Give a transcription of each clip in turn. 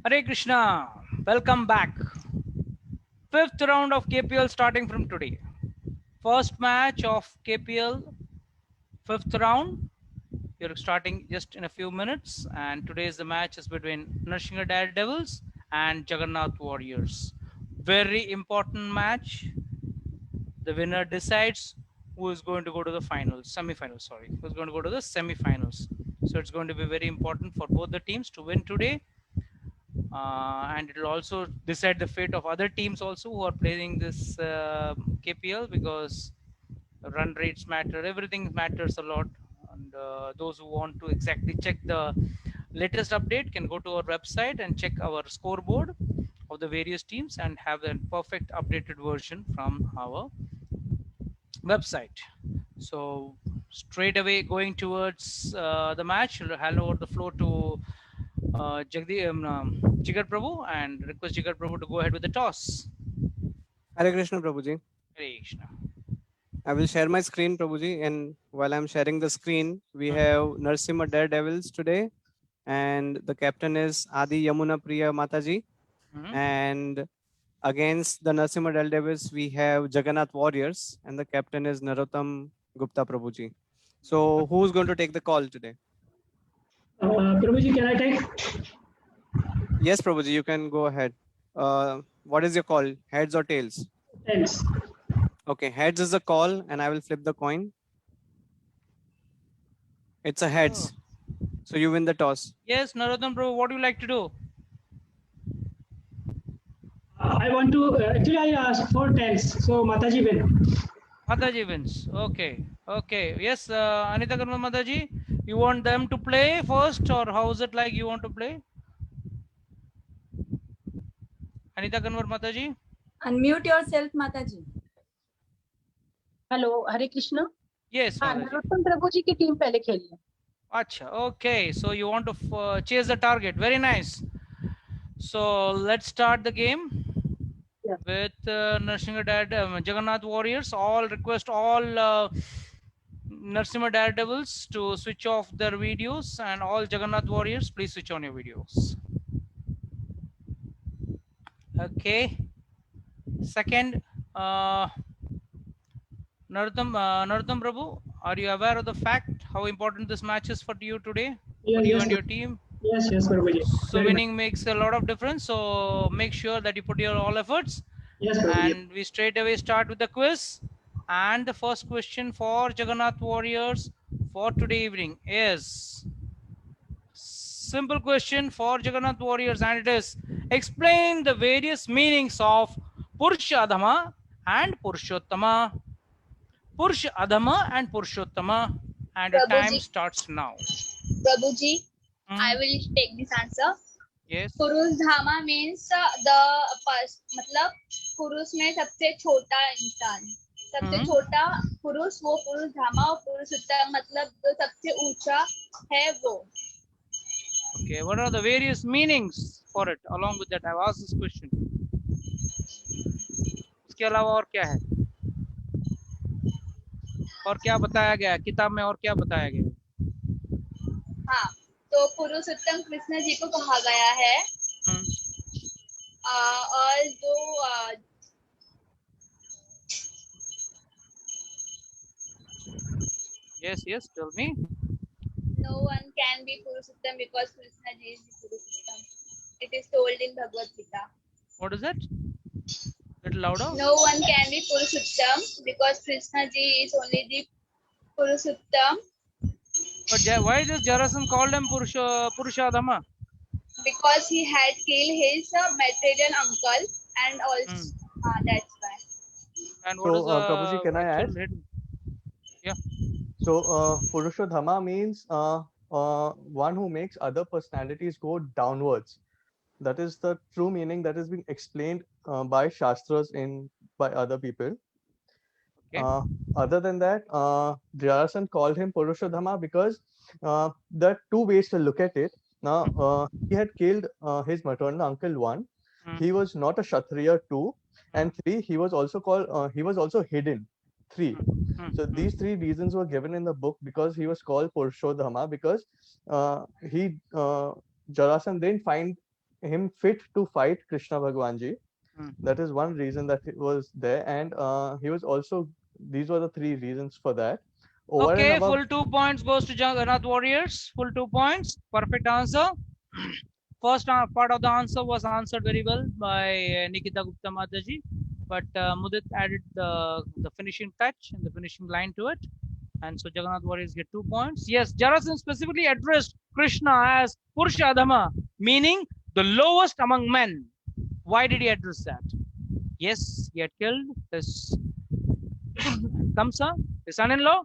Hare Krishna, welcome back. Fifth round of KPL starting from today. First match of KPL, fifth round. You're starting just in a few minutes, and today's the match is between Narsinga Daredevils and Jagannath Warriors. Very important match. The winner decides who is going to go to the finals, semi-finals. Sorry, who's going to go to the semi-finals. So it's going to be very important for both the teams to win today, and it will also decide the fate of other teams also who are playing this KPL, because run rates matter, everything matters a lot. And those who want to exactly check the latest update can go to our website and check our scoreboard of the various teams and have the perfect updated version from our website. So straight away going towards the match, I'll hand over the floor to Jigar Prabhu, and request Jigar Prabhu to go ahead with the toss. Hare Krishna, Prabhuji. Hare Krishna. I will share my screen, Prabhuji. And while I'm sharing the screen, we have Narsimha Daredevils today. And the captain is Adi Yamuna Priya Mataji. Mhm. And against the Narsimha Daredevils, we have Jagannath Warriors. And the captain is Narottam Gupta, Prabhuji. So who's going to take the call today? Prabhuji, can I take? Yes, Prabhuji, you can go ahead. What is your call? Heads or tails? Thanks. Okay, heads is the call, and I will flip the coin. It's a heads. So you win the toss. Yes, Narottam Prabhu, what do you like to do? I want to, actually I asked for tens, so Mataji win. Mataji wins. Okay. Okay. Yes, Anita Karma Mataji, you want them to play first, or how is it like you want to play? Anita Kanwar Mataji? Unmute yourself, Mataji. Hello Hare Krishna Yes, हाँ Mataji. Narottam Prabhu ji की team पहले खेली है Acha. Okay. So you want to chase the target. Very nice. So let's start the game Yeah. with Narsinga Jagannath Warriors. All request all Narsimha Daredevils to switch off their videos, and all Jagannath Warriors, please switch on your videos. Okay. Second, Narottam Prabhu, are you aware of the fact how important this match is for you today? Yeah, For you yes, and your team? yes, Prabhuji. So Very much. winning makes a lot of difference. So make sure that you put your all efforts. Yes, Prabhuji. And we straight away start with the quiz. And the first question for Jagannath Warriors for today evening is simple question for Jagannath Warriors, and it is explain the various meanings of Purusha Adhama and Purushottama. Purusha Adhama and Purushottama. And the time Prabhuji. starts now. Prabhuji, Hmm. I will take this answer. Yes. पुरुष धामा means the मतलब पुरुष में सबसे छोटा इंसान, सबसे छोटा पुरुष, वो पुरुष धामा, और पुरुष उत्तम मतलब जो सबसे ऊंचा है वो. Okay, what are the various meanings for it? Along with that, I've asked this question. उसके अलावा और क्या है? और क्या बताया गया है किताब में, और क्या बताया गया है? हाँ, तो पुरुषोत्तम कृष्ण जी को कहा गया है. और जो Yes, tell me. no one can be Purushottam because Krishna ji is the Purushottam. It is told in Bhagavad Gita. What is that? Little louder. No one can be Purushottam because Krishna ji is only the Purushottam. But why does Jarasan call them Purushadhama? Because he had killed his Maitreyan uncle, and also that's why. And what is the Prabhuji, can I add? Yeah. So Purushodhama means one who makes other personalities go downwards. That is the true meaning that is being explained by Shastras by other people. Okay. Other than that, Jarasan called him Purushodhama because there are two ways to look at it. Now, he had killed his maternal uncle, one. He was not a Kshatriya, two. And three, he was also hidden, three. So these three reasons were given in the book because he was called Purushodhama, because Jarasan didn't find him fit to fight Krishna Bhagwan ji. Hmm. That is one reason that it was there, and he was also. These were the three reasons for that. Over and Okay, above, full 2 points goes to Jagannath Warriors. Full 2 points. Perfect answer. First part of the answer was answered very well by Nikita Gupta Mataji, but Mudit added the finishing touch and the finishing line to it. And so Jagannath Warriors get 2 points. Yes, Jarasan specifically addressed Krishna as Purusha Adhama, meaning the lowest among men. Why did he address that? Yes, he had killed his Kamsa, his son-in-law,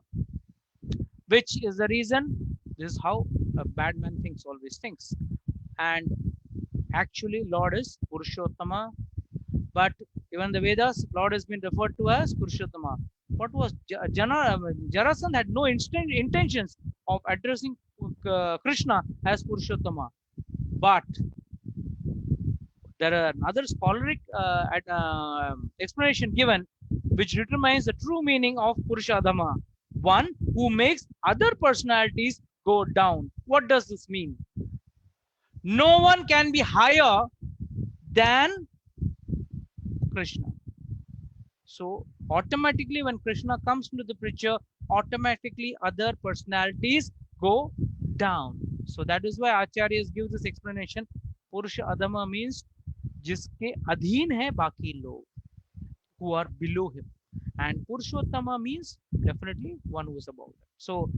which is the reason. This is how a bad man thinks, always thinks. And actually, Lord is Purushottama. But even the Vedas, Lord has been referred to as Purushottama. What was Jarasan had no intentions of addressing Krishna as Purushottama. But there are another scholarly explanation given which determines the true meaning of Purushadhama. One who makes other personalities go down. What does this mean? No one can be higher than Krishna. So automatically when Krishna comes into the picture, automatically other personalities go down. So that is why Acharyas give this explanation. Purusha Adhama means जिसके अधीन है बाकी लोग, who are below him, and Purushottama means definitely one who is above him. So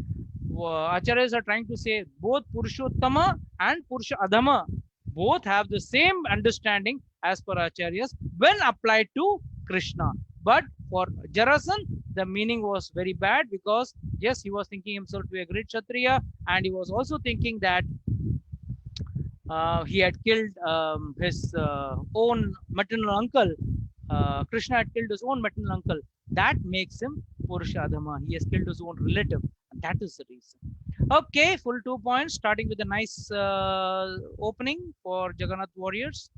Acharyas are trying to say both Purushottama and Purusha Adhama both have the same understanding as per Acharyas when applied to Krishna. But for Jarasan, the meaning was very bad because yes, he was thinking himself to be a great Kshatriya, and he was also thinking that he had killed his own maternal uncle. Krishna had killed his own maternal uncle. That makes him Purushadhama. He has killed his own relative. And that is the reason. Okay, full 2 points, starting with a nice opening for Jagannath Warriors.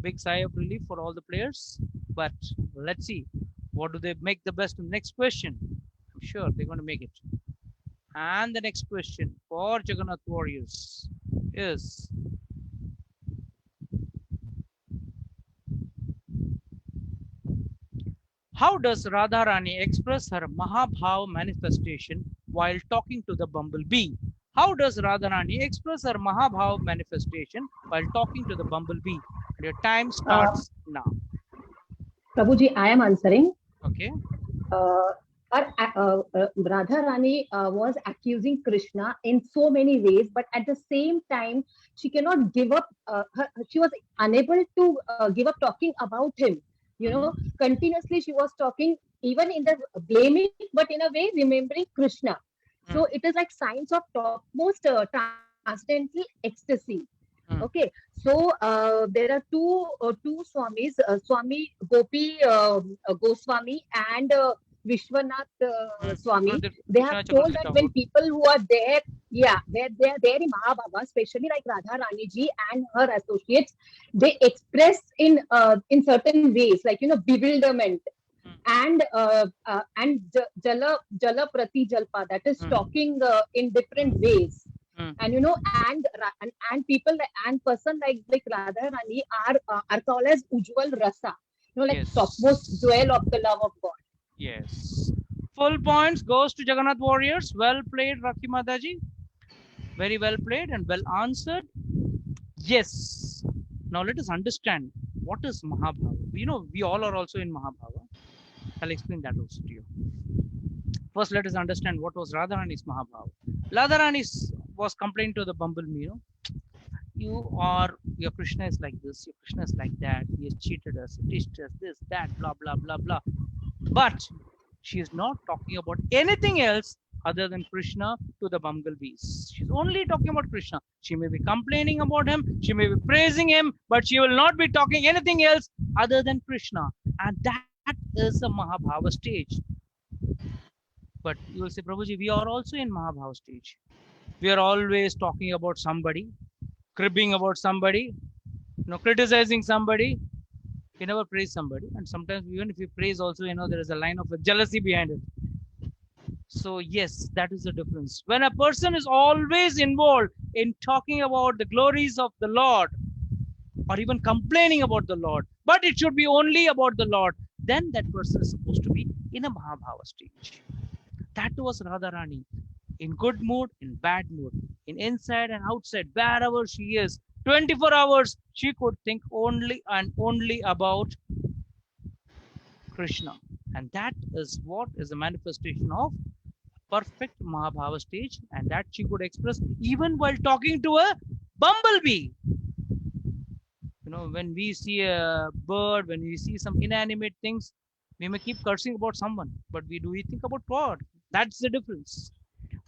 Big sigh of relief for all the players. But let's see, what do they make the best in the next question? I'm sure they're going to make it. And the next question for Jagannath Warriors is, how does Radharani express her Mahabhava manifestation while talking to the bumblebee? How does Radharani express her Mahabhava manifestation while talking to the bumblebee? And your time starts now. Prabhuji, I am answering. Okay. Radharani was accusing Krishna in so many ways, but at the same time, she cannot give up. She was unable to give up talking about him. You know, continuously she was talking, even in the blaming, but in a way remembering Krishna. So it is like signs of topmost transcendental ecstasy. Okay, so there are two Swamis, Swami Gopi Goswami and Vishwanath Swami. They have told that when people who are there, yeah, they are there in Mahabhava, especially like Radharani ji and her associates, they express in certain ways, like, you know, bewilderment and jala prati jalpa, that is talking in different ways. And you know, and people and person like Radharani are called as Ujjwal Rasa, you know, like Yes. topmost jewel of the love of God. Yes. Full points goes to Jagannath Warriors. Well played, Rakhi Mataji. Very well played and well answered. Yes. Now let us understand what is Mahabhava. You know, we all are also in Mahabhava. I'll explain that also to you. First, let us understand what was Radharani's Mahabhava. Radharani was complaining to the bumblebee, you know, your Krishna is like this, your Krishna is like that, he has cheated us, dished us, this, that, blah, blah, blah, blah. But she is not talking about anything else other than Krishna to the bumblebees. She's only talking about Krishna. She may be complaining about him, she may be praising him, but she will not be talking anything else other than Krishna. And that is the Mahabhava stage. But you will say, Prabhuji, we are also in Mahabhava stage. We are always talking about somebody, cribbing about somebody, you know, criticizing somebody. We never praise somebody. And sometimes even if we praise also, you know, there is a line of jealousy behind it. So yes, that is the difference. When a person is always involved in talking about the glories of the Lord, or even complaining about the Lord, but it should be only about the Lord, then that person is supposed to be in a Mahabhava stage. That was Radharani. In good mood, in bad mood, in inside and outside, wherever she is, 24 hours, she could think only and only about Krishna. And that is what is the manifestation of perfect Mahabhava stage, and that she could express even while talking to a bumblebee. You know, when we see a bird, when we see some inanimate things, we may keep cursing about someone, but we think about God. That's the difference.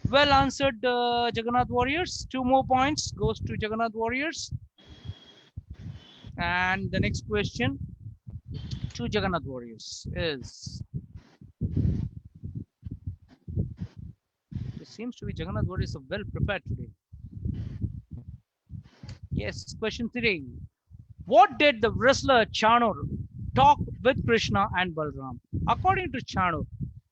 Well answered, Jagannath Warriors. 2 more points goes to Jagannath Warriors. And the next question to Jagannath Warriors is, it seems to be Jagannath Warriors are well prepared today. Yes, question 3. What did the wrestler Chanur talk with Krishna and Balram? According to Chanur,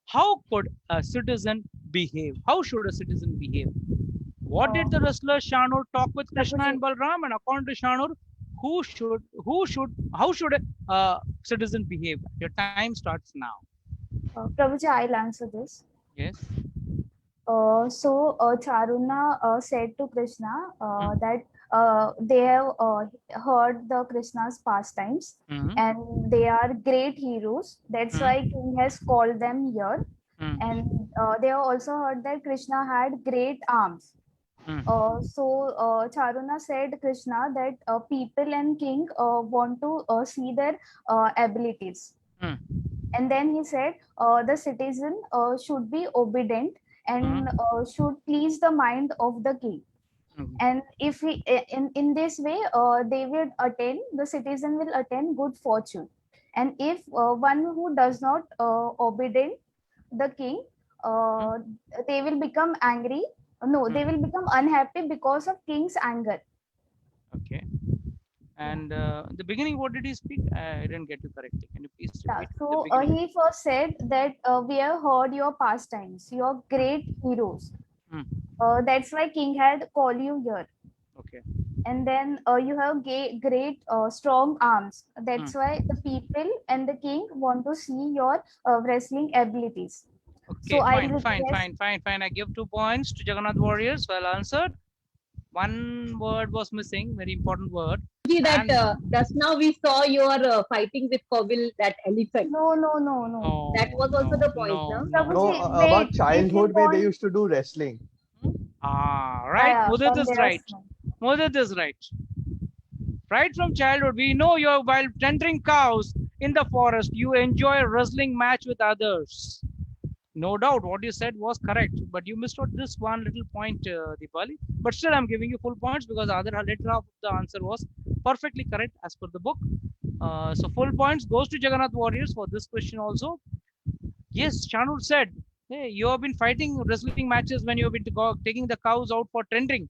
how could a citizen behave? How should a citizen behave? What did the wrestler Chanur talk with Krishna and Balram? And according to Chanur, how should a citizen behave? Your time starts now. Prabhuji, I'll answer this. Yes. So Charuna said to Krishna that they have heard the Krishna's pastimes and they are great heroes. That's why King has called them here. And they have also heard that Krishna had great arms. So Charuna said Krishna that people and king want to see their abilities. And then he said the citizen should be obedient and should please the mind of the king. And if he, in this way, they will attain, the citizen will attain good fortune. And if one who does not obedient the king, they will become angry. No, they will become unhappy because of king's anger. Okay. And the beginning, what did he speak? I didn't get you correctly. Can you please repeat? So he first said that we have heard your pastimes, your great heroes. That's why king had called you here. Okay. And then you have great strong arms. That's why the people and the king want to see your wrestling abilities. Okay, so fine. I give 2 points to Jagannath Warriors. Well answered. One word was missing, very important word. That just now we saw you are fighting with Kobil, that elephant. No. That was also the point. No, about childhood where they used to do wrestling. Right. Mudit is right. Mudit is right. Right from childhood, we know you while tendering cows in the forest, you enjoy a wrestling match with others. No doubt what you said was correct, but you missed out this one little point, Deepali. But still, I'm giving you full points because the other later half of the answer was perfectly correct as per the book. So full points goes to Jagannath Warriors for this question also. Yes, Chanur said, hey, you have been fighting wrestling matches when you have been taking the cows out for tendering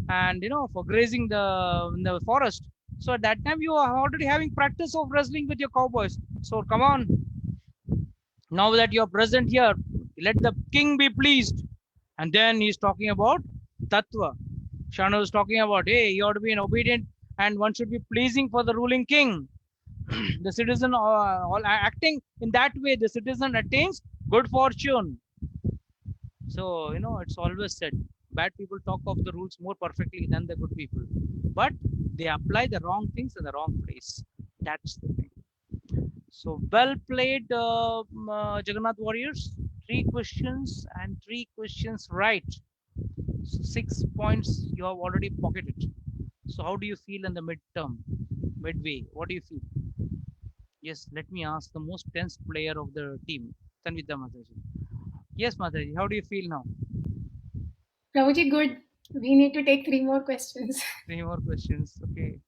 and for grazing in the forest. So at that time you are already having practice of wrestling with your cowboys. So come on. Now that you're present here, let the king be pleased. And then he's talking about Tattva. Shanu is talking about, hey, you ought to be an obedient and one should be pleasing for the ruling king. The citizen all acting in that way, the citizen attains good fortune. So, it's always said, bad people talk of the rules more perfectly than the good people. But they apply the wrong things in the wrong place. That's the thing. So well played, Jagannath Warriors. 3 questions and 3 questions right. So 6 points you have already pocketed. So how do you feel in the midway? What do you feel? Yes, let me ask the most tense player of the team, Tanvita Mataji. Yes, Mataji, how do you feel now? Prabhuji, good. We need to take 3 more questions. 3 more questions, okay.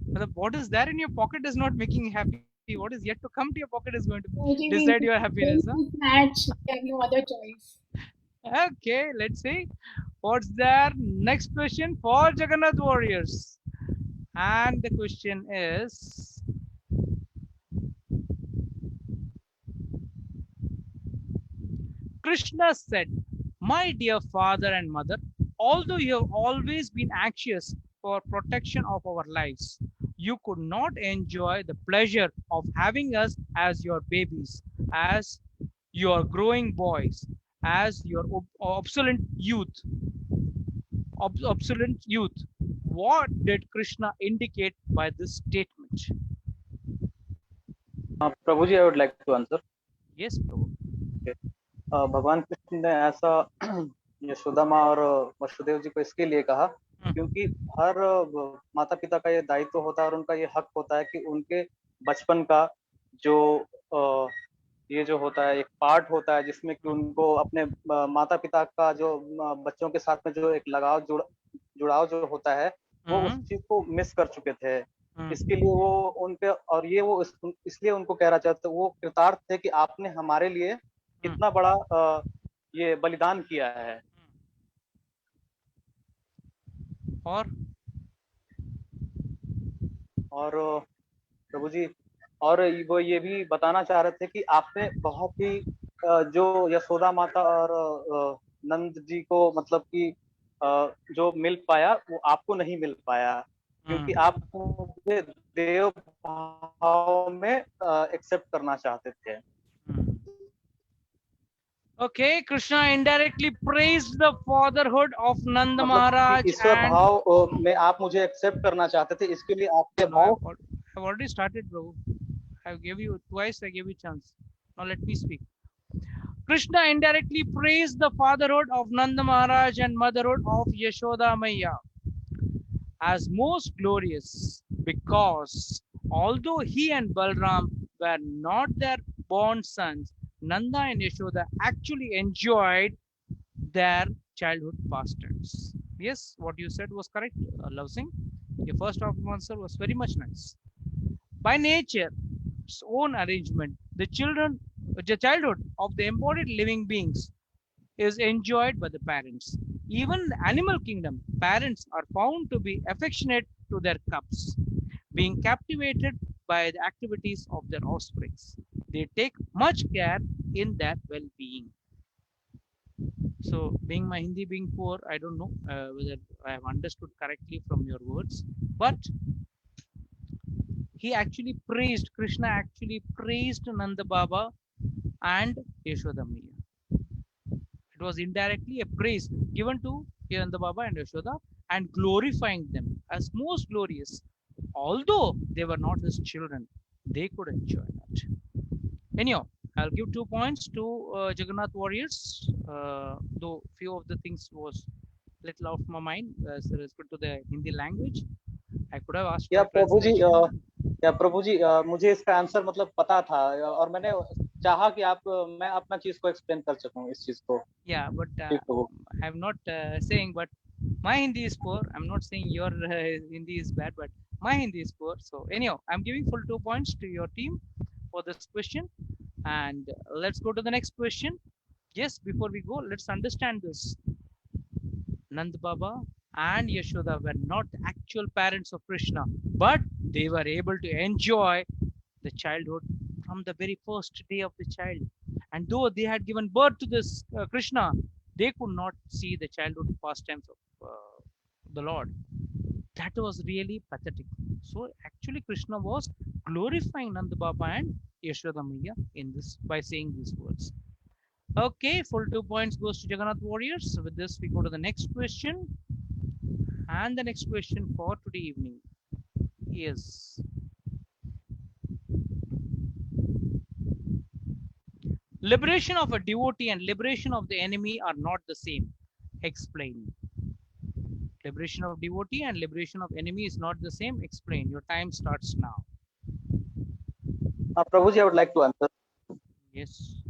But what is there in your pocket is not making you happy. What is yet to come to your pocket is going to decide your happiness. Huh? Match, we have no other choice. Okay, let's see. What's there? Next question for Jagannath Warriors. And the question is, Krishna said, my dear father and mother, although you have always been anxious for protection of our lives, you could not enjoy the pleasure of having us as your babies, as your growing boys, as your obsolete youth. Obsolete youth. What did Krishna indicate by this statement? Prabhuji, I would like to answer. Yes, Prabhu. भगवान कृष्ण ने ऐसा यशोदा माँ और वसुदेव जी को इसके लिए कहा क्योंकि हर माता पिता का ये दायित्व होता है और उनका ये हक होता है कि उनके बचपन का जो ये जो होता है एक पार्ट होता है जिसमें कि उनको अपने माता पिता का जो बच्चों के साथ में जो एक लगाव जुड़ाव जो होता है वो उस चीज को मिस कर चुके थे। इसके लिए वो उनके और ये वो इसलिए उनको कह रहा चाहते वो कृतार्थ थे कि आपने हमारे लिए कितना बड़ा ये बलिदान किया है। और प्रभु जी और वो ये भी बताना चाह रहे थे कि आपने बहुत ही जो यशोदा माता और नंद जी को मतलब कि जो मिल पाया वो आपको नहीं मिल पाया क्योंकि आप मुझे देव भाव में एक्सेप्ट करना चाहते थे। Okay, Krishna indirectly praised the fatherhood of Nanda Maharaj. ईश्वर भाव में आप मुझे एक्सेप्ट करना चाहते थे इसके लिए आपके भाव। I've already started, bro. I gave you twice. I gave you chance. Now let me speak. Krishna indirectly praised the fatherhood of Nanda Maharaj and motherhood of Yashoda Maiya as most glorious because although he and Balram were not their born sons, Nanda and Yashoda actually enjoyed their childhood pastimes. Yes, what you said was correct, Love Singh. Your first answer was very much nice. By nature's own arrangement, the childhood of the embodied living beings is enjoyed by the parents. Even in the animal kingdom, parents are found to be affectionate to their cubs, being captivated by the activities of their offsprings. They take much care in their well-being. So, being my Hindi being poor, I don't know whether I have understood correctly from your words, but he actually praised, Krishna actually praised Nanda Baba and Yashoda Maiya. It was indirectly a praise given to Nanda Baba and Yashoda and glorifying them as most glorious. Although they were not his children, they could enjoy that. Anyhow, I'll give 2 points to Jagannath Warriors, though few of the things was little out of my mind as respect to the Hindi language. I could have asked. प्रभु जी मुझे इसका answer मतलब पता था और मैंने चाहा कि आप मैं अपना चीज को एक्सप्लेन कर सकूं इस चीज को। Yeah, but I'm not saying, but my Hindi is poor. I'm not saying your Hindi is bad, but my Hindi is poor. So anyhow, I'm giving full 2 points to your team for this question. And let's go to the next question. Yes, before we go, let's understand this. Nanda Baba and Yashoda were not the actual parents of Krishna, but they were able to enjoy the childhood from the very first day of the child. And though they had given birth to this Krishna, they could not see the childhood pastimes of the Lord. That was really pathetic. So actually Krishna was glorifying Nanda Baba and Yashoda Maiya in this by saying these words. Okay, full 2 points goes to Jagannath Warriors. With this, we go to the next question. And the next question for today evening is liberation of a devotee and liberation of the enemy are not the same. Explain. Liberation of devotee and liberation of enemy is not the same. Explain. Your time starts now. Prabhu ji, I would like to answer. Yes.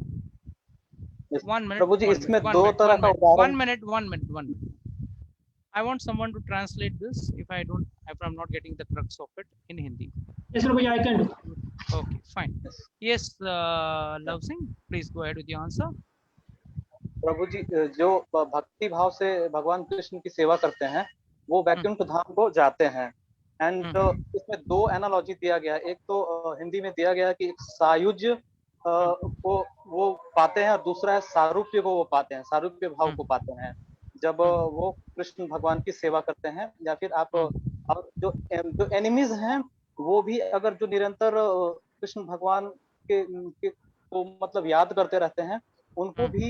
Yes. 1 minute. प्रभु जी इसमें दो तरह का उदाहरण 1 minute. I want someone to translate this if I'm not getting the crux of it in Hindi. Yes, Prabhuji, I can do. Okay, fine. Yes, Love Singh, please go ahead with your answer. प्रभु जी जो भक्ति भाव से भगवान कृष्ण की सेवा करते हैं वो वैकुंठ धाम को जाते हैं एंड इसमें दो एनालॉजी दिया गया। एक तो हिंदी में दिया गया कि सायुज्य को वो पाते हैं और दूसरा है सारूप्य को वो पाते हैं, सारूप्य भाव को पाते हैं जब वो कृष्ण भगवान की सेवा करते हैं। या फिर आप और जो एनिमीज हैं वो भी अगर जो निरंतर कृष्ण भगवान के को मतलब याद करते रहते हैं, उनको भी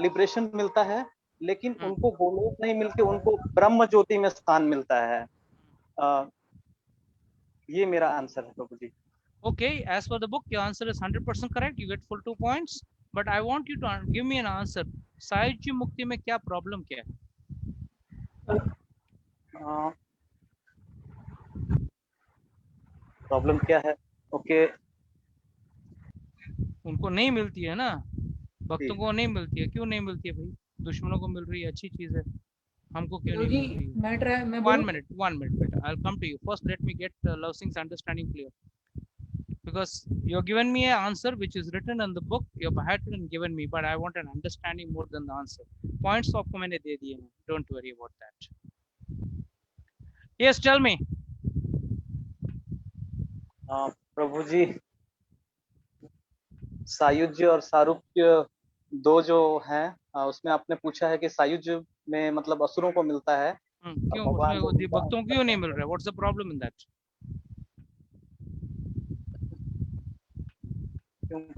लिबरेशन मिलता है, लेकिन उनको गोलोक नहीं मिलके उनको ब्रह्म ज्योति में स्थान मिलता है। ये मेरा आंसर है प्रभु जी। Okay, as per the book, your answer is 100% correct. You get full 2 points. But I want you to give me an answer. सायुज्य मुक्ति में क्या प्रॉब्लम क्या है? प्रॉब्लम क्या है? ओके, उनको नहीं मिलती है ना, भक्तों को नहीं मिलती है। क्यों नहीं मिलती है भाई? दुश्मनों को मिल रही है, अच्छी चीज है, हमको क्यों नहीं मिल रही है? One minute बेटा, I'll come to you. First let me get Love Singh's understanding clear, because you're given me an answer which is written in the book, you've had and given me, but I want an understanding more than the answer. Points तो आपको मैंने दे दिए हैं, don't worry about that. Yes, tell me. प्रभु जी, सायुज्य और सारूप्य दो जो हैं, उसमें आपने पूछा है कि सायुज्य में मतलब असुरों को मिलता है, क्यों उसमें भक्तों को क्यों नहीं मिल रहा है? What's the problem in that?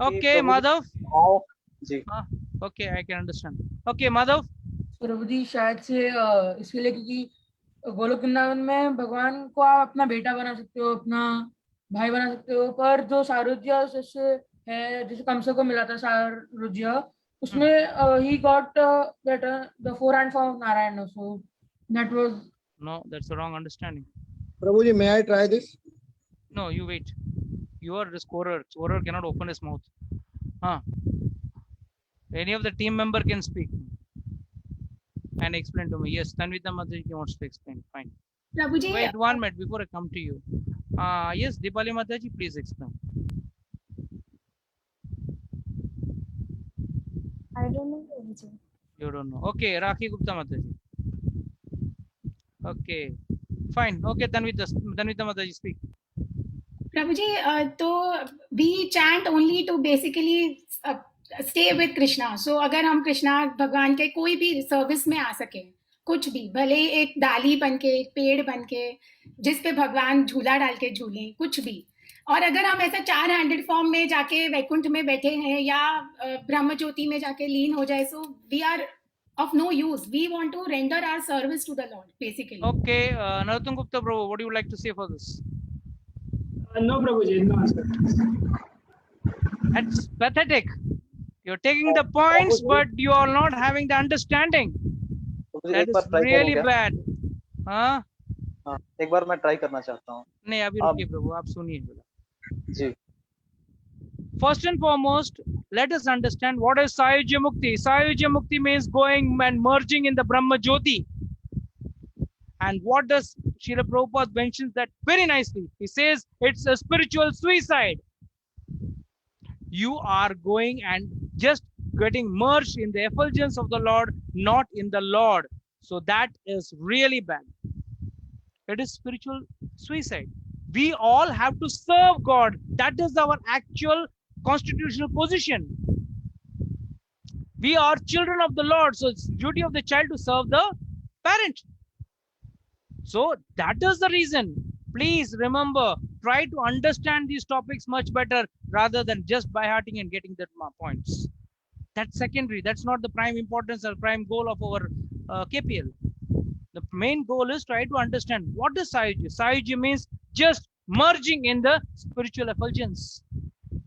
Okay, Madhav. Ji, okay, I can understand. Okay, Madhav. प्रभु जी शायद से इसके लिए क्योंकि गोलोक वृंदावन में भगवान को आप अपना बेटा बना सकते हो, अपना भाई बना सकते हो, पर जो सारुज्य जैसे है, जैसे कंस को मिला था सारुज्य, उसमें he got that the forehand form of Narayana, so that was No, that's the wrong understanding. Prabhu ji, may I try this? No, you wait. You are the scorer. Scorer cannot open his mouth. Any of the team member can speak and explain to me. Yes, Tanvita Mataji wants to explain. Fine. Prabhuji, wait 1 minute before I come to you. Yes, Dipali Mataji, please explain. I don't know. Prabhuji. You don't know. Okay, Rakhi Gupta Mataji. Okay, fine. Okay, Tanvita Mataji, speak. Prabhuji, तो we chant only to basically stay with Krishna. So अगर हम कृष्णा भगवान के कोई भी service में आ सके, कुछ भी, भले एक डाली बनके, एक पेड़ बनके, जिस पे भगवान झूला डाल के झूले, कुछ भी, और अगर हम ऐसा 4 हैंडेड फॉर्म में जाके वैकुंठ में बैठे हैं या ब्रह्म ज्योति में जाके लीन हो जाए, so we are of no use. We want to render our service to the Lord, basically. Okay, Narottam Gupta Prabhu, what do you like to say for this? No, Prabhuji, no answer. That's pathetic. You're taking the points, but you are not having the understanding. That is really bad. हाँ? एक बार मैं try करना चाहता हूँ। नहीं, अभी रुकिए प्रभु, आप सुनिए जी। First and foremost, let us understand what is Sayujya Mukti. Sayujya Mukti means going and merging in the Brahma Jyoti. And what does Srila Prabhupada mentions that very nicely. He says it's a spiritual suicide. You are going and just getting merged in the effulgence of the Lord, not in the Lord. So that is really bad. It is spiritual suicide. We all have to serve God. That is our actual constitutional position. We are children of the Lord. So it's duty of the child to serve the parent. So that is the reason. Please remember, try to understand these topics much better rather than just by hearting and getting the points. That's secondary. That's not the prime importance or prime goal of our KPL. The main goal is try to understand what is Sayujya. Sayujya means just merging in the spiritual effulgence,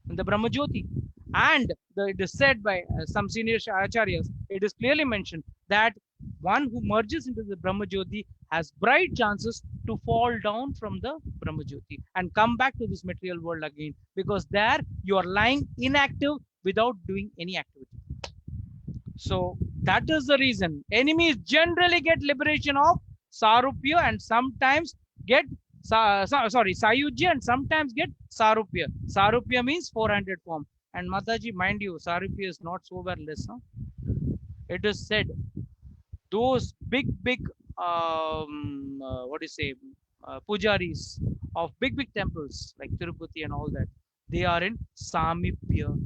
in the Brahma Jyoti. And it is said by some senior acharyas, it is clearly mentioned that one who merges into the Brahma Jyoti has bright chances to fall down from the Brahma Jyoti and come back to this material world again, because there you are lying inactive without doing any activity. So that is the reason enemies generally get liberation of Sarupya and sometimes get Sayujya and sometimes get Sarupya. Sarupya means 400 form. And Mataji, mind you, Sarupya is not so very less. Huh? It is said those big pujaris of big temples like Tirupati and all that, they are in Samipya,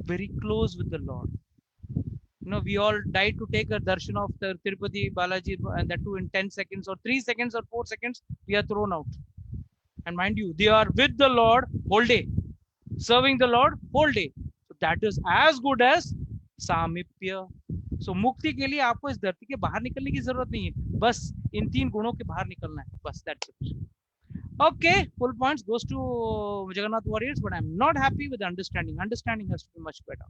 very close with the Lord. You know, we all die to take a darshan of the Tirupati Balaji, and that too in 10 seconds or 3 seconds or 4 seconds, we are thrown out. And mind you, they are with the Lord whole day, serving the Lord whole day. So that is as good as सामीप्य. So मुक्ति के लिए आपको इस धरती के बाहर निकलने की जरूरत नहीं है, बस इन 3 गुणों के बाहर निकलना है, बस that's it. Okay, full points goes to Jagannath Warriors, but I'm not happy with the understanding. Understanding has to be much better.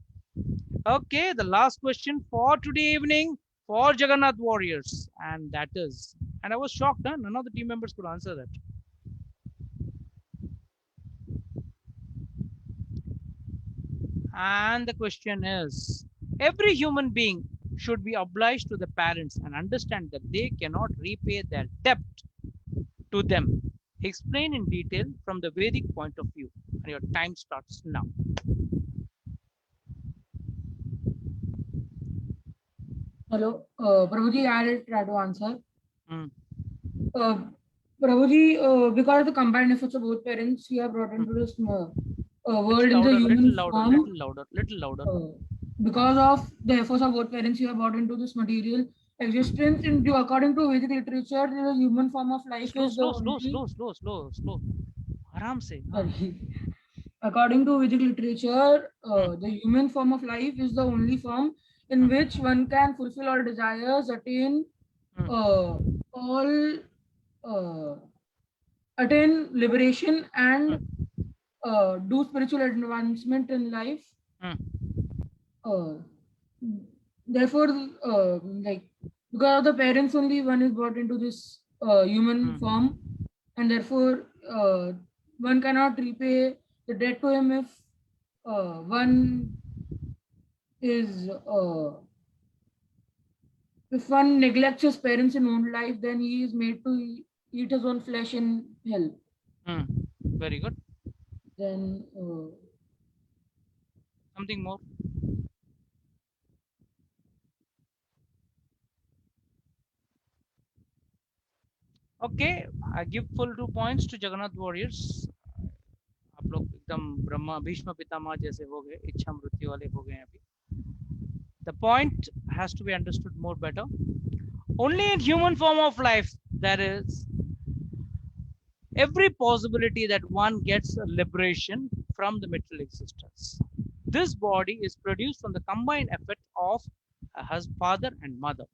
Okay, the last question for today evening for Jagannath Warriors, and that is, and I was shocked, huh? None of the team members could answer that. And the question is, every human being should be obliged to the parents and understand that they cannot repay their debt to them. Explain in detail from the Vedic point of view. And your time starts now. Hello, Prabhuji, I'll try to answer. Prabhuji, because of the combined efforts of both parents, we are brought into this world in the human form. Little louder. Because of the efforts of both parents, we are brought into this material existence. According to Vedic literature, the human form of life is slow. Aram se. According to Vedic literature, the human form of life is the only form in which one can fulfill all desires, attain attain liberation, and do spiritual advancement in life. Therefore, like, because of the parents only, one is brought into this human form, and therefore one cannot repay the debt to him if one is if one neglects his parents in own life, then he is made to eat his own flesh in hell. Very good. Then something more. Okay, I give full 2 points to Jagannath Warriors. आप लोग एकदम ब्रह्मा भीष्म पितामह जैसे हो गए, इच्छा मृत्यु वाले हो गए अभी. The point has to be understood more better. Only in human form of life there is every possibility that one gets a liberation from the material existence. This body is produced from the combined effort of a father and mother.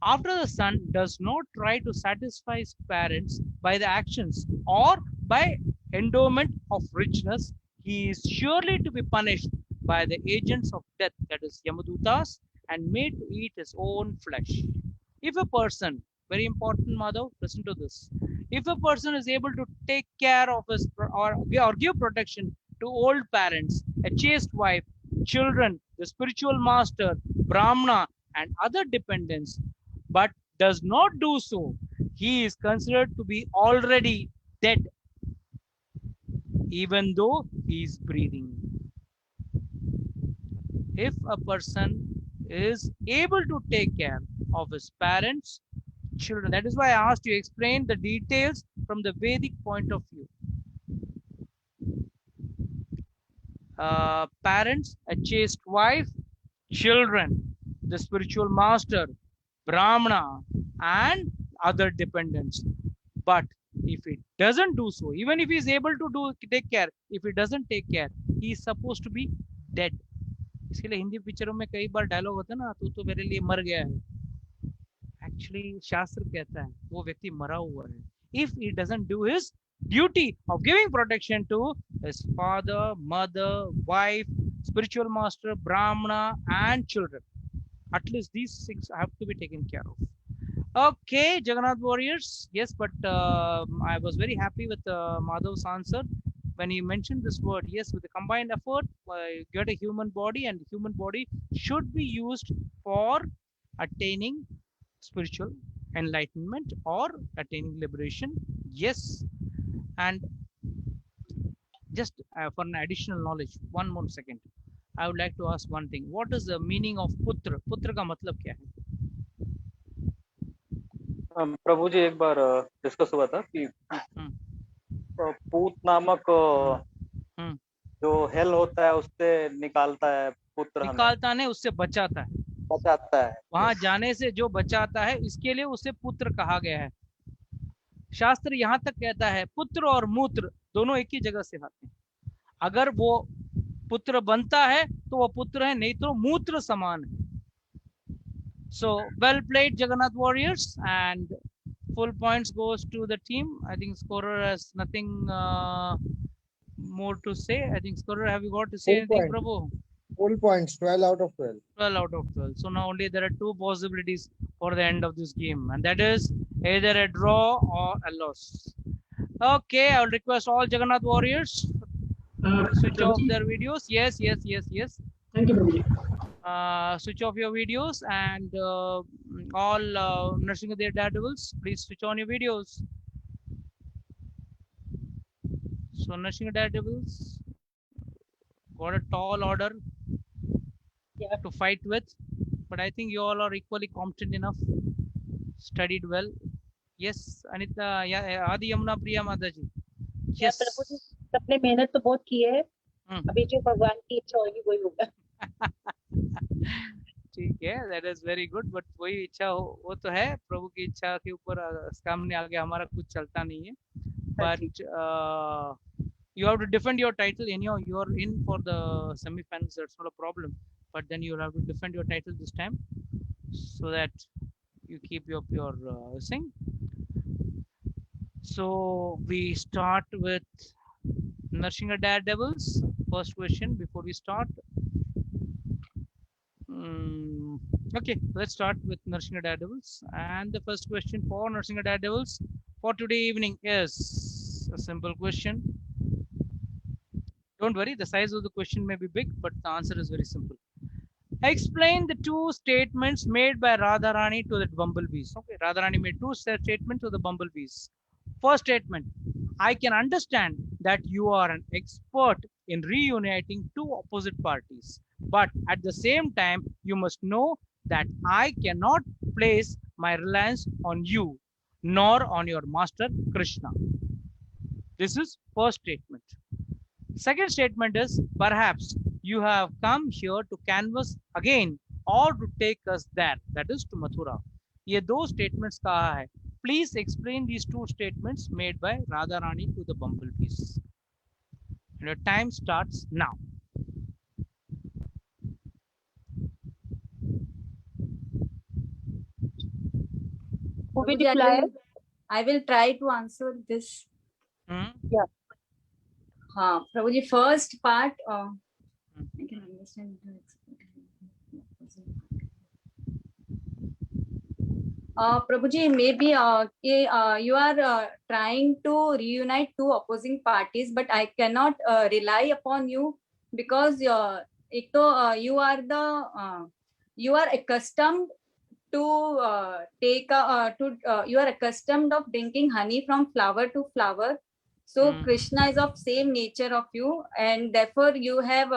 After the son does not try to satisfy his parents by the actions or by endowment of richness, he is surely to be punished by the agents of death, that is Yamadutas, and made to eat his own flesh. If a person, very important, Madhav, listen to this. If a person is able to take care of his or give protection to old parents, a chaste wife, children, the spiritual master, Brahmana, and other dependents, but does not do so, he is considered to be already dead, even though he is breathing. If a person is able to take care of his parents, children, that is why I asked you to explain the details from the Vedic point of view. Parents, a chaste wife, children, the spiritual master, Brahmana, and other dependents. But if he doesn't do so, even if he is able to take care, if he doesn't take care, he is supposed to be dead. इसके लिए हिंदी पिक्चरों में कई बार dialogue होता है ना, तू तो मेरे लिए मर गया है. Actually, शास्त्र कहता है वो व्यक्ति मरा हुआ है. If he doesn't do his duty of giving protection to his father, mother, wife, spiritual master, Brahmana, and children. At least these 6 have to be taken care of. Okay, Jagannath Warriors. Yes, but I was very happy with Madhav's answer when he mentioned this word. Yes, with the combined effort, get a human body, and the human body should be used for attaining spiritual enlightenment or attaining liberation. Yes, and just for an additional knowledge, one more second. I would like to ask one thing. What is the meaning of putra? Putra का मतलब क्या है? प्रभु जी एक बार discuss हुआ था कि पूत नामक जो हेल होता है उससे निकालता है पुत्र, निकालता नहीं, उससे बचाता है. बचाता है. वहां जाने से जो बचाता है, इसके लिए उसे पुत्र कहा गया है. शास्त्र यहाँ तक कहता है पुत्र और मूत्र दोनों एक ही जगह से आते हैं। अगर वो पुत्र बनता है तो वो पुत्र है, नहीं तो मूत्र समान है। So well played, Jagannath Warriors, and full points goes to the team. I think scorer has nothing more to say. I think scorer, have you got to say Full anything, point. Prabhu? Full points, 12 out of 12. 12 out of 12. So now only there are two possibilities for the end of this game, and that is either a draw or a loss. Okay, I will request all Jagannath Warriors switch off their videos. Yes. Thank you, Prabhuji. Switch off your videos, and all Nursing of the Daredevils, please switch on your videos. So Nursing of the Daredevils got a tall order to fight with, but I think you all are equally competent enough, studied well. Yes, Anita, yeah, Adi Yamuna Priya Mataji. Yes. प्रभु जी सबने मेहनत तो बहुत की है, अभी जो भगवान की इच्छा होगी वही होगा। ठीक है, that is very good, but वही इच्छा हो वो तो है, प्रभु की इच्छा के ऊपर सामने आगे हमारा कुछ चलता नहीं है। But you have to defend your title. Anyhow, you are in for the semi-finals. That's not a problem. But then you will have to defend your title this time, so that you keep your thing. So we start with Nursing a Daredevils. First question before we start. Okay, let's start with Nursing a Daredevils. And the first question for Nursing a Daredevils for today evening is a simple question. Don't worry, the size of the question may be big, but the answer is very simple. Explain the two statements made by Radharani to the bumblebees. Okay, Radharani made two statements to the bumblebees. First statement, I can understand that you are an expert in reuniting two opposite parties, but at the same time, you must know that I cannot place my reliance on you, nor on your master Krishna. This is first statement. Second statement is, perhaps you have come here to canvass again or to take us there, that is to Mathura. ये दो statements कहा है. Please explain these two statements made by Radharani to the bumblebees. Your time starts now. I will try to answer this. Yeah. हाँ प्रभु जी, first part I can understand. Prabhu ji, maybe you are trying to reunite two opposing parties, but I cannot rely upon you because you are accustomed to you are accustomed of drinking honey from flower to flower. So Krishna is of same nature of you, and therefore you have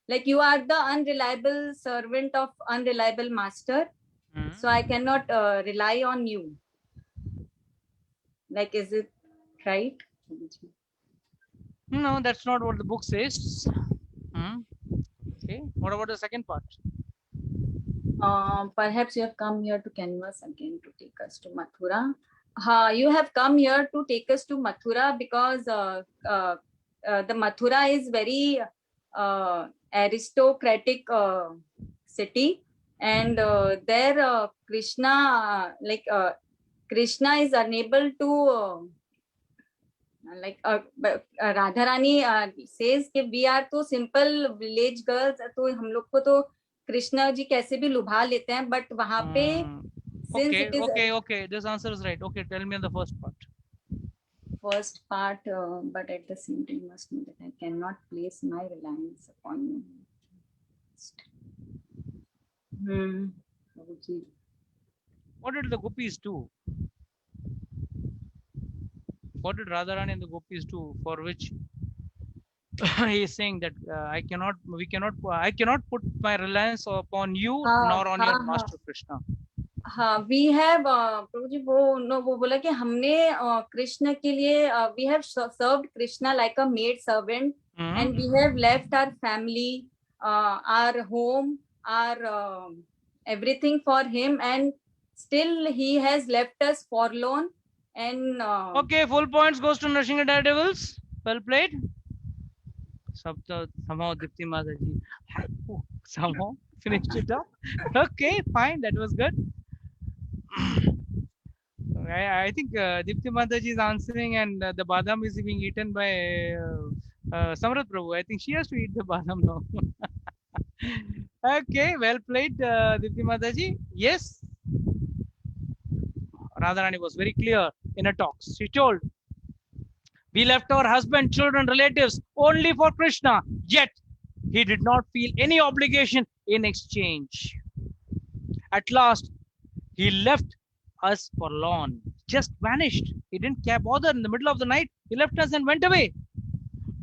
like you are the unreliable servant of unreliable master. So I cannot rely on you. Like, is it right? No, that's not what the book says. Okay, what about the second part? Perhaps you have come here to canvass again to take us to Mathura. You have come here to take us to Mathura because the Mathura is very aristocratic city, and there Krishna Krishna is unable to Radharani says कि we are तो simple village girls, तो हम लोग को तो कृष्णा जी कैसे भी लुभा लेते हैं, but वहाँ पे Okay, this answer is right. Okay, tell me the first part. First part, but at the same time, you must know that I cannot place my reliance upon you. What did the gopis do? What did Radharani and the gopis do for which he is saying that I cannot put my reliance upon you nor on your master Krishna? हाँ, we have प्रभु जी वो बोला कि हमने कृष्ण के लिए we have served Krishna like a maid servant, and we have left our family, our home, our everything for him, and still he has left us forlorn, And Okay, full points goes to Nursing Daredevils. Well played. Somehow Dipti Mataji somehow finished it up. Okay, fine. That was good. I think Dipti Mataji is answering, and the badam is being eaten by Samrat Prabhu. I think she has to eat the badam now. Okay, well played, Dipti Mataji. Yes, Radharani was very clear in her talks. She told, "We left our husband, children, relatives only for Krishna, yet he did not feel any obligation in exchange. At last, he left us forlorn, just vanished. He didn't care bother in the middle of the night. He left us and went away.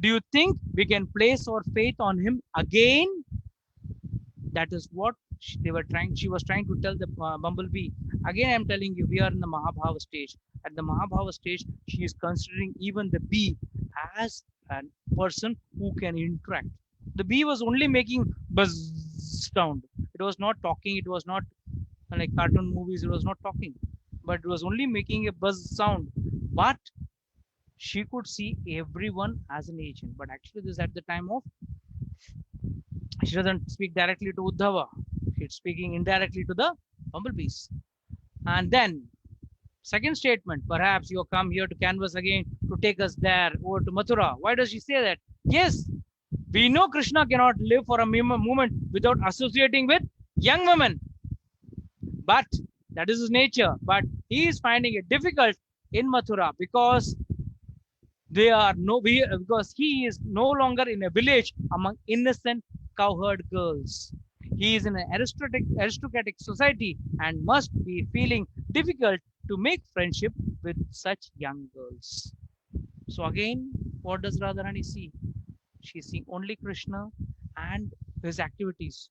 Do you think we can place our faith on him again?" That is what she was trying to tell the bumblebee. Again, I'm telling you, we are in the Mahabhava stage. At the Mahabhava stage, she is considering even the bee as a person who can interact. The bee was only making buzz sound. It was not talking. It was not like cartoon movies. It was not talking, but it was only making a buzz sound. But she could see everyone as an agent. But actually, this is at the time of, she doesn't speak directly to Uddhava. She's speaking indirectly to the bumblebees. And then, second statement, perhaps you come here to canvas again to take us there over to Mathura. Why does she say that? Yes, we know Krishna cannot live for a moment without associating with young women. But that is his nature. But he is finding it difficult in Mathura because because he is no longer in a village among innocent cowherd girls. He is in an aristocratic society and must be feeling difficult to make friendship with such young girls. So again, what does Radharani see? She sees only Krishna and his activities.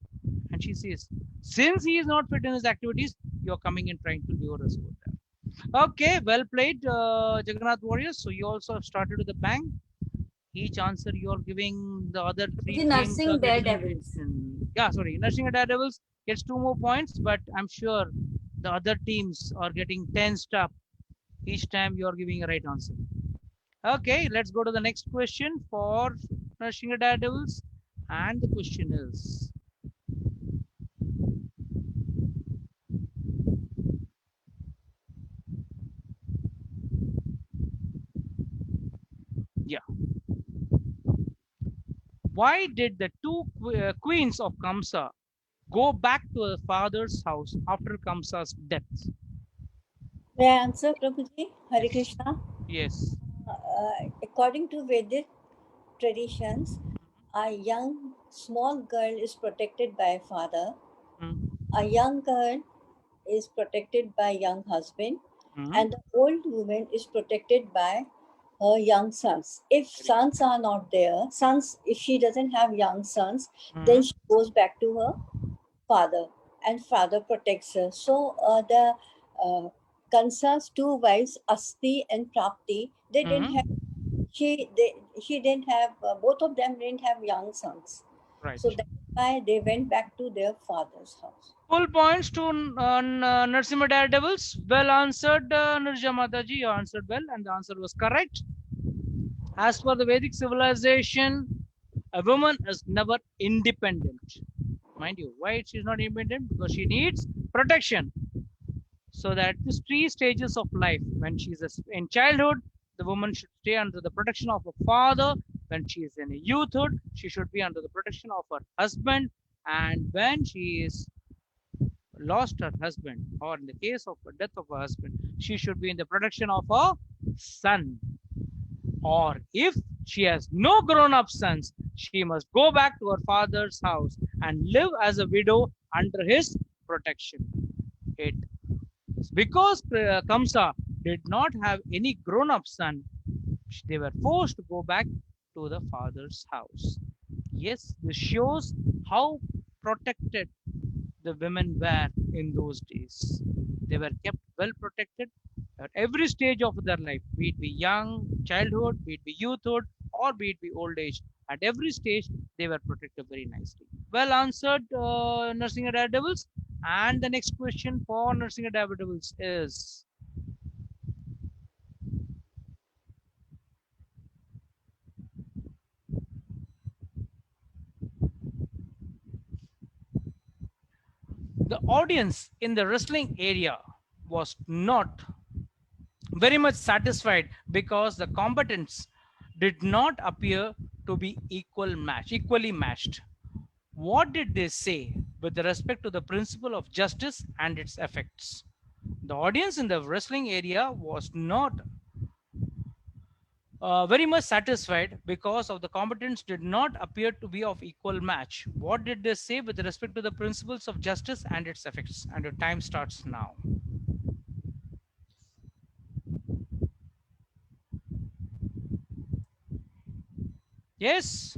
And she says, since he is not fit in his activities, you are coming and trying to lure us over there. Okay, well played, Jagannath Warriors. So you also have started with a bang. Each answer you are giving the other three. The Nursing Daredevils. Yeah, sorry, Nursing Daredevils gets 2 more points, but I'm sure the other teams are getting tensed up each time you are giving a right answer. Okay, let's go to the next question for Nursing Daredevils, and the question is, yeah, why did the two queens of Kamsa go back to her father's house after Kamsa's death? May I answer, Prabhuji? Hare Krishna. Yes. According to Vedic traditions, a young small girl is protected by a father. A young girl is protected by young husband, and the old woman is protected by her young sons. If sons are not there, if she doesn't have young sons, then she goes back to her father, and father protects her. So the Kansa's two wives, Asti and Prapti, they didn't have. She didn't have. Both of them didn't have young sons. Right. So that's why they went back to their father's house. Full points to Narasimha Daredevils. Well answered, Nirja Mataji. You answered well, and the answer was correct. As for the Vedic civilization, a woman is never independent. Mind you, why she's not independent? Because she needs protection. So that these 3 stages of life, when she's in childhood, the woman should stay under the protection of her father. When she is in youthhood, she should be under the protection of her husband. And when she is lost her husband, or in the case of the death of her husband, she should be in the protection of her son. Or if she has no grown-up sons, she must go back to her father's house and live as a widow under his protection. Because Kamsa did not have any grown-up son, they were forced to go back to the father's house. Yes, this shows how protected the women were in those days. They were kept well protected at every stage of their life, be it be young, childhood, be it be youthhood, or be it be old age. At every stage, they were protected very nicely. Well answered, Narasimha Daredevils. And the next question for Narasimha Daredevils is, The audience in the wrestling area was not very much satisfied because the combatants did not appear to be equally matched. What did they say with respect to the principle of justice and its effects? The audience in the wrestling area was not very much satisfied because of the combatants did not appear to be of equal match. What did they say with respect to the principles of justice and its effects? And your time starts now. Yes.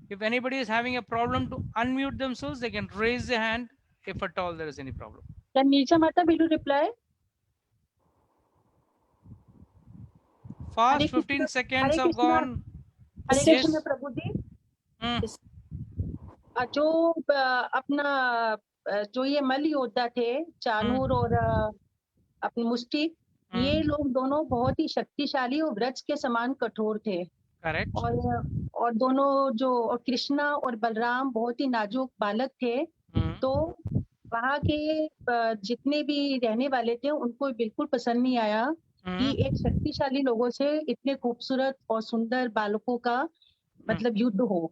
If anybody is having a problem to unmute themselves, they can raise their hand if at all there is any problem. Can Nilcha Mata will you reply? Fast, 15 seconds have gone. Hare Yes. Krishna प्रभु जी जो अपना जो ये मल योद्धा थे चानूर और अपनी मुष्टि ये लोग दोनों बहुत ही शक्तिशाली और व्रज के समान कठोर थे। Correct. और दोनों जो और कृष्णा और बलराम बहुत ही नाजुक बालक थे। तो वहाँ के जितने भी रहने वाले थे उनको बिल्कुल पसंद नहीं आया कि एक शक्तिशाली लोगों से इतने खूबसूरत और सुंदर बालकों का मतलब युद्ध हो।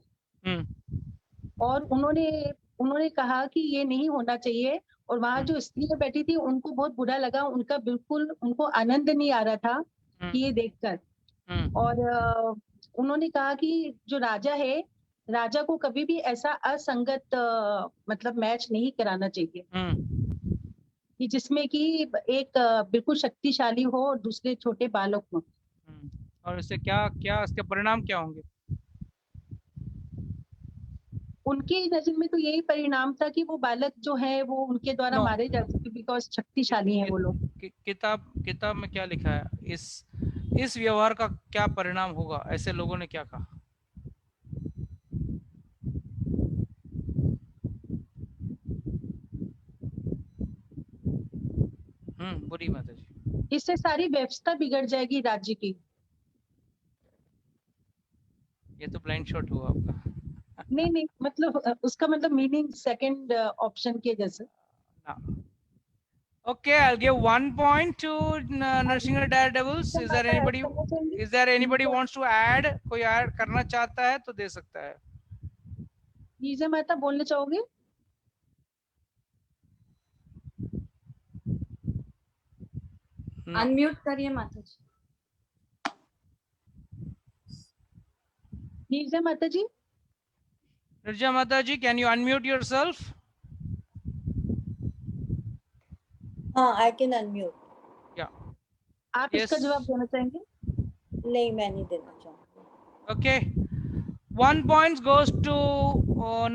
और उन्होंने कहा कि ये नहीं होना चाहिए। और वहाँ जो स्त्रियां बैठी थी उनको बहुत बुरा लगा, उनका बिल्कुल उनको आनंद नहीं आ रहा था कि ये देखकर। और उन्होंने कहा कि जो राजा है, राजा को कभी भी ऐसा असंगत मतलब मैच नहीं कराना चाहिए कि जिसमें कि एक बिल्कुल शक्तिशाली हो और दूसरे छोटे बालक हो। और इससे क्या इसके परिणाम क्या होंगे? उनकी नजर में तो यही परिणाम था कि वो बालक जो है वो उनके द्वारा मारे जा सकते बिकॉज शक्तिशाली है वो लोग। किताब में क्या लिखा है? इस व्यवहार का क्या परिणाम होगा? ऐसे लोगों ने क्या कहा? बुरी माता जी, इससे सारी व्यवस्था बिगड़ जाएगी राज्य की। ये तो ब्लाइंड शॉट हुआ आपका। नहीं मतलब उसका मतलब मीनिंग सेकंड ऑप्शन के जैसे। Okay, I'll give 1 point to Narsingar Daredevils. Is there anybody wants to add? कोई ऐड करना चाहता है तो दे सकता है। नीजा माता बोलना चाहोगे? अनम्यूट करिए माता जी। नीजा माता जी? Nirja Mataji, can you unmute yourself? I can unmute. Yeah. आप इसका जवाब देना चाहेंगे? नहीं, मैं नहीं देना चाहूँगी। Okay. 1 point goes to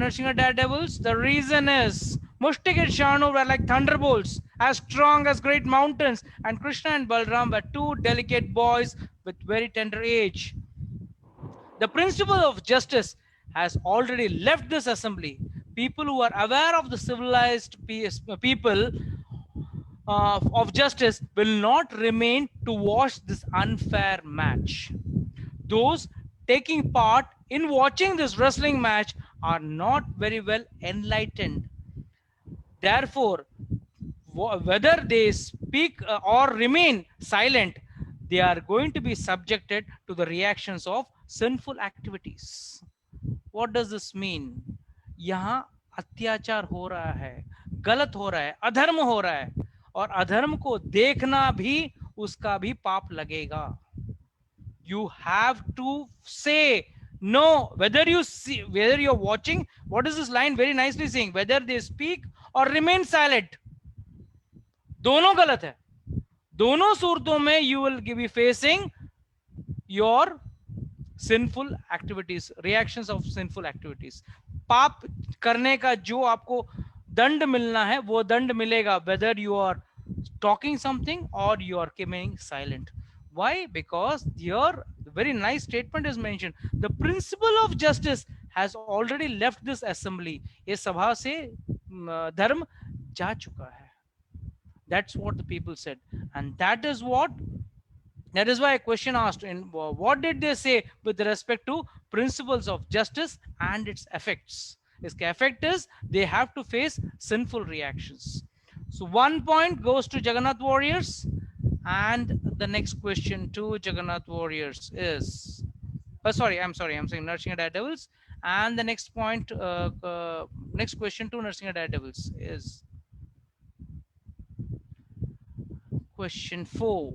Narsingar Daredevils. The reason is Mushtik and Shanu were like thunderbolts, as strong as great mountains, and Krishna and Balram were two delicate boys with very tender age. The principle of justice has already left this assembly. People who are aware of the civilized people of justice will not remain to watch this unfair match. Those taking part in watching this wrestling match are not very well enlightened. Therefore, whether they speak or remain silent, they are going to be subjected to the reactions of sinful activities. What does this mean? यहाँ अत्याचार हो रहा है, गलत हो रहा है, अधर्म हो रहा है, और अधर्म को देखना भी उसका भी पाप लगेगा. You have to say no, whether you're watching. What is this line very nicely saying? Whether they speak or remain silent, दोनों गलत है. दोनों सूरतों में you will be facing your sinful activities, reactions of sinful activities. पाप करने का जो आपको दंड मिलना है वो दंड मिलेगा, whether you are talking something or you are remaining silent. Why? Because here the very nice statement is mentioned. The principle of justice has already left this assembly. ये सभा से धर्म जा चुका है. That's what the people said, and that is why a question asked in what did they say with respect to principles of justice and its effects. Its effect is they have to face sinful reactions. So 1 point goes to Jagannath Warriors, and the next question to Jagannath Warriors is, I'm saying Narsingha Daredevils, and the next point, next question to Narsingha Daredevils is question 4.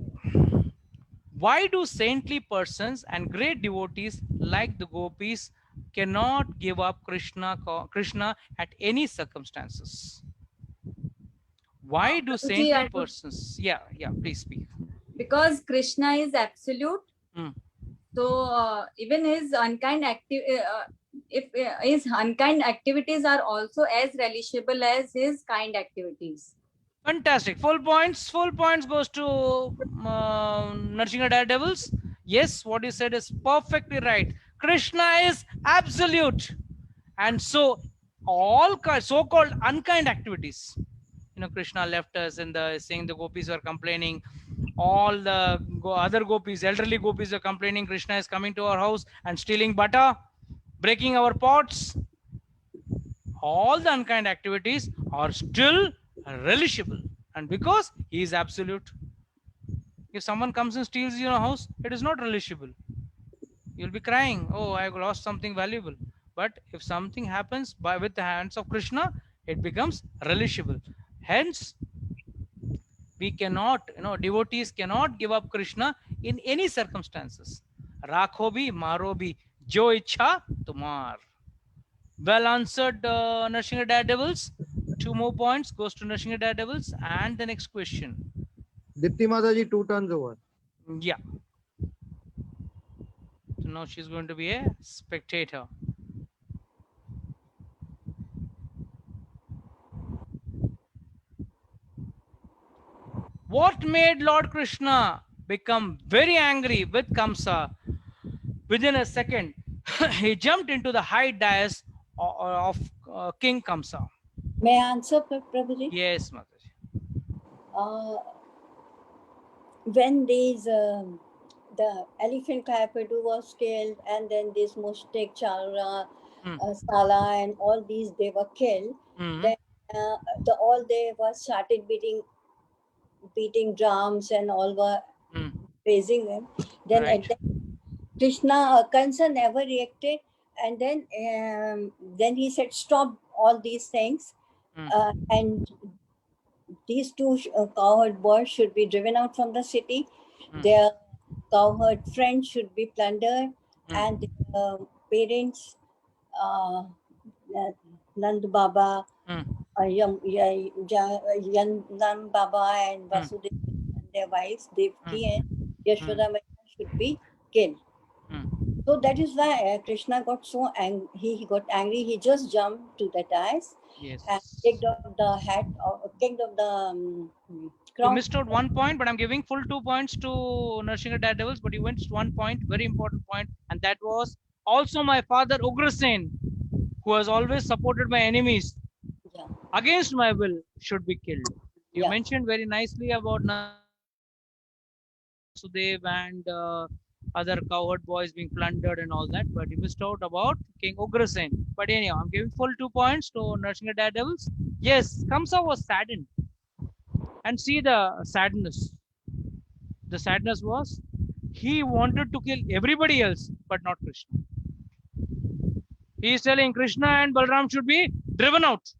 Why do saintly persons and great devotees like the gopis cannot give up Krishna at any circumstances? Why do saintly persons? Yeah, please speak. Because Krishna is absolute. So even his unkind his unkind activities are also as relishable as his kind activities. Fantastic. Full points goes to Narsingha Daredevils. Yes, what you said is perfectly right. Krishna is absolute, and so all so-called unkind activities, Krishna left us in the saying the gopis are complaining. All the other gopis, elderly gopis, are complaining Krishna is coming to our house and stealing butter, breaking our pots. All the unkind activities are still relishable, and because he is absolute. If someone comes and steals your house, it is not relishable. You'll be crying, oh, I lost something valuable. But if something happens with the hands of Krishna, it becomes relishable. Hence, we cannot, devotees cannot give up Krishna in any circumstances. Rakho bhi, maro bhi, jo ichha tumar. Well answered, Narsingha Daredevils. 2 more points goes to Narsingha Daredevils. And the next question. Dipti Mataji, 2 turns over. Yeah. So now she's going to be a spectator. What made Lord Krishna become very angry with Kamsa? Within a second, he jumped into the high dais of King Kamsa. May I answer, Prabhuji? Yes, Mataji. When the elephant Kayapadu was killed, and then this Mustik, Chalra, Sala, and all these, they were killed. Then all they were started beating drums and all were praising him. Then Right. Krishna, Kansa never reacted, and then he said, stop all these things, and these 2 cowherd boys should be driven out from the city. Their cowherd friends should be plundered, and their parents, Nand Baba, Nand Baba and Vasudev and their wives, Devaki and Yashoda should be killed. So that is why Krishna got so angry. He got angry. He just jumped to the dais and kicked off the hat, kicked off the crown. You missed out 1 point, but I'm giving full 2 points to Narsingha Daredevils. But you missed 1 point, very important point, and that was also my father Ugrasen, who has always supported my enemies against my will, should be killed. You mentioned very nicely about Vasudev and other cowherd boys being plundered and all that, but you missed out about King Ugrasen. But anyhow, I'm giving full 2 points to Narsingha Daredevils. Yes, Kamsa was saddened. And see the sadness. The sadness was he wanted to kill everybody else, but not Krishna. He is telling Krishna and Balram should be driven out.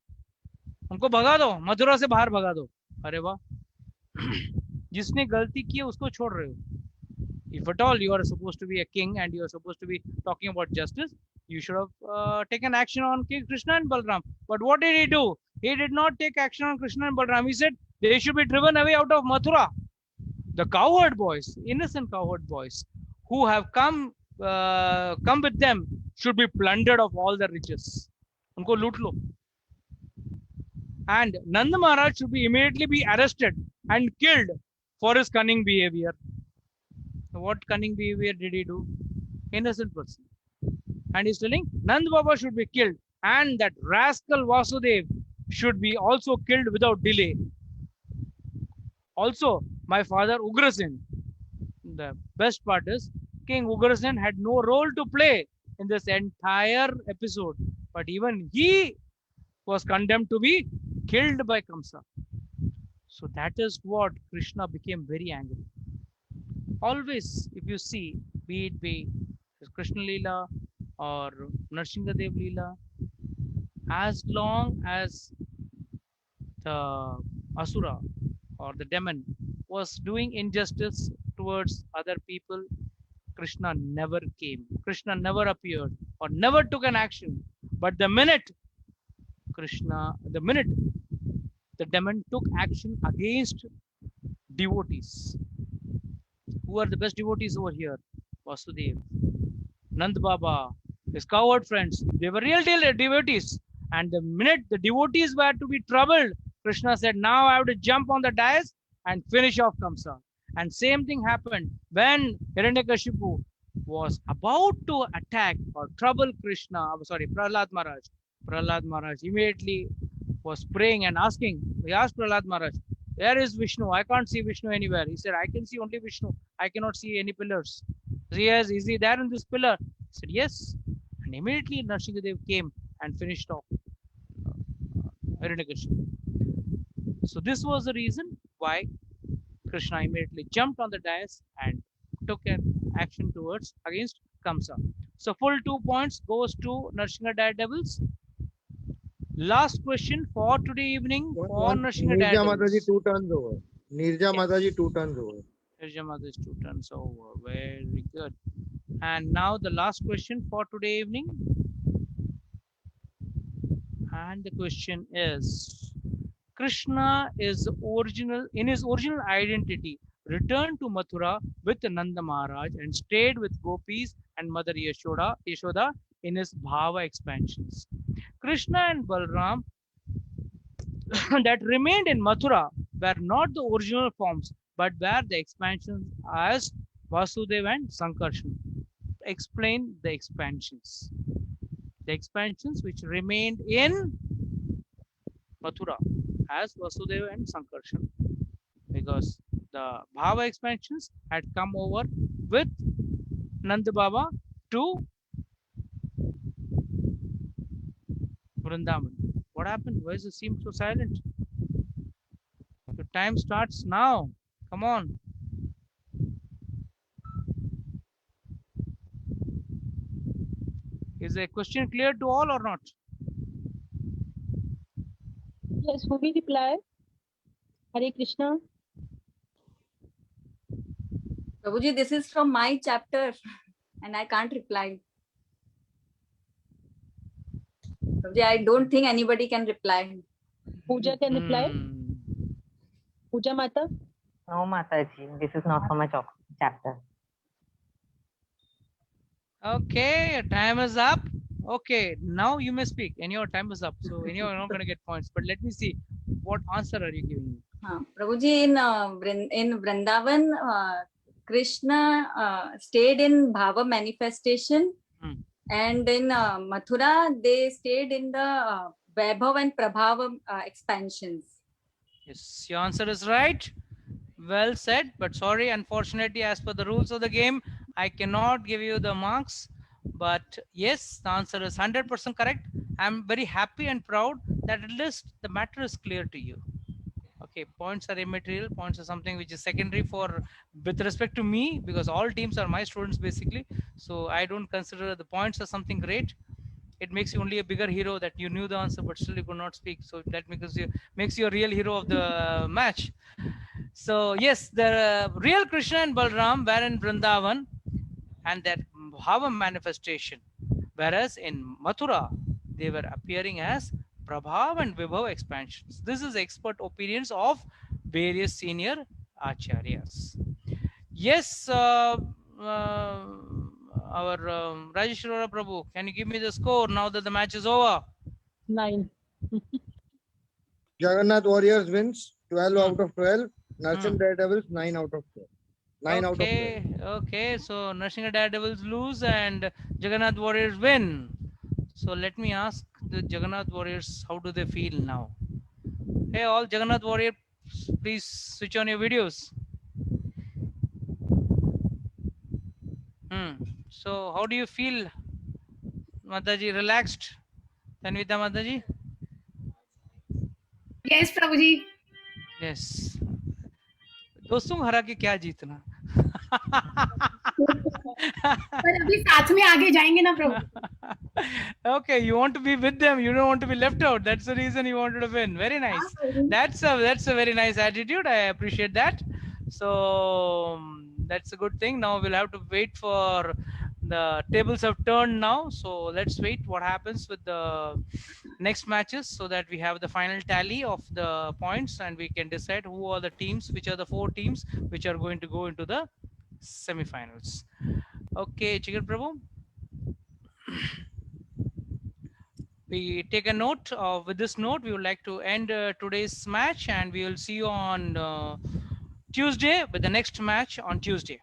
उनको भगा दो, मथुरा से बाहर भगा दो. अरे वाह, जिसने गलती की है उसको छोड़ रहे हो. If at all you are supposed to be a king and you are supposed to be talking about justice, you should have taken action on King Krishna and Balram. But what did he do? He did not take action on Krishna and Balram. He said they should be driven away out of Mathura. The cowherd boys, innocent cowherd boys, who have come with them, should be plundered of all the riches. Unko loot lo. And Nanda Maharaj should be immediately be arrested and killed for his cunning behavior. What cunning behavior did he do? Innocent person. And he's telling Nand Baba should be killed, and that rascal Vasudev should be also killed without delay. Also, my father Ugrasen. The best part is King Ugrasen had no role to play in this entire episode. But even he was condemned to be killed by Kamsa. So that is what Krishna became very angry. Always, if you see, be Krishna Leela or Narsingadev Leela, as long as the Asura or the demon was doing injustice towards other people, Krishna never came. Krishna never appeared or never took an action. But the minute the demon took action against devotees, who are the best devotees over here? Vasudev, Nand Baba, his cowherd friends, they were real devotees. And the minute the devotees were to be troubled, Krishna said, now I have to jump on the dais and finish off Kamsa. And same thing happened when Hiranyakashipu was about to attack or trouble Prahlad Maharaj. Prahlad Maharaj immediately was praying and asking. He asked Prahlad Maharaj, where is Vishnu? I can't see Vishnu anywhere. He said, I can see only Vishnu. I cannot see any pillars. Yes, is he there in this pillar? He said, yes. And immediately Narsingadev came and finished off Hiranyakashipu. So this was the reason why Krishna immediately jumped on the dais and took an action against Kamsa. So full 2 points goes to Narsingha Daredevils. Last question for today evening for Narsingha Nirja Daredevils. Mataji 2 turns over. Nirja Mataji 2 turns over. Nirja Mataji 2 turns over. Very good. And now the last question for today evening. And the question is, Krishna is in his original identity, returned to Mathura with Nanda Maharaj and stayed with gopis and Mother Yashoda in his Bhava expansions. Krishna and Balram that remained in Mathura were not the original forms, but were the expansions as Vasudeva and Sankarshan. Explain the expansions. The expansions which remained in Mathura as Vasudeva and Sankarshan, because the Bhava expansions had come over with Nanda Baba to Vrindavan. What happened? Why does it seem so silent? Your time starts now. Come on. Is the question clear to all or not? Yes, who will reply? Hare Krishna. Prabhuji, this is from my chapter and I can't reply. Prabhuji, I don't think anybody can reply. Pooja can reply. Pooja Mata. No, Mataji, this is not from my chapter. Okay, your time is up. Okay, now you may speak and your time is up. So you're not going to get points. But let me see, what answer are you giving me? Prabhuji, in Vrindavan, Krishna stayed in Bhava manifestation, and in Mathura they stayed in the Vaibhav and Prabhava expansions. Yes, your answer is right. Well said, but sorry, unfortunately, as per the rules of the game, I cannot give you the marks. But yes, the answer is 100% correct. I'm very happy and proud that at least the matter is clear to you. Okay, points are immaterial. Points are something which is secondary with respect to me, because all teams are my students basically. So I don't consider the points as something great. It makes you only a bigger hero that you knew the answer but still you could not speak. So that makes you a real hero of the match. So yes, the real Krishna and Balram were in Vrindavan and that Bhava manifestation, whereas in Mathura they were appearing as Prabhav and Vibhav expansions. This is expert opinions of various senior acharyas. Yes, our Rajesh Arora Prabhu, can you give me the score now that the match is over? 9. Jagannath Warriors wins 12 out of 12. Narsingha Daredevils 9 out of 12. 9 out of 12. Okay, so Narsingha Daredevils lose and Jagannath Warriors win. So let me ask the Jagannath Warriors, how do they feel now? Hey, all Jagannath Warriors, please switch on your videos. So how do you feel Mataji, relaxed? Tanvita Mataji? Yes, Prabhuji. Yes. दोस्तों को हरा के क्या जीतना? पर अभी साथ में आगे जाएंगे ना प्रभु. Okay, you want to be with them. You don't want to be left out. That's the reason you wanted to win. Very nice. That's a very nice attitude. I appreciate that. So that's a good thing. Now we'll have to wait for the tables have turned now. So let's wait what happens with the next matches so that we have the final tally of the points and we can decide who are the teams, which are the 4 teams which are going to go into the semi-finals. Okay, Chigar Prabhu. We take a note. With this note, we would like to end today's match, and we will see you on Tuesday with the next match on Tuesday.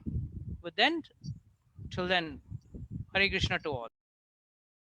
But then, till then, Hare Krishna to all.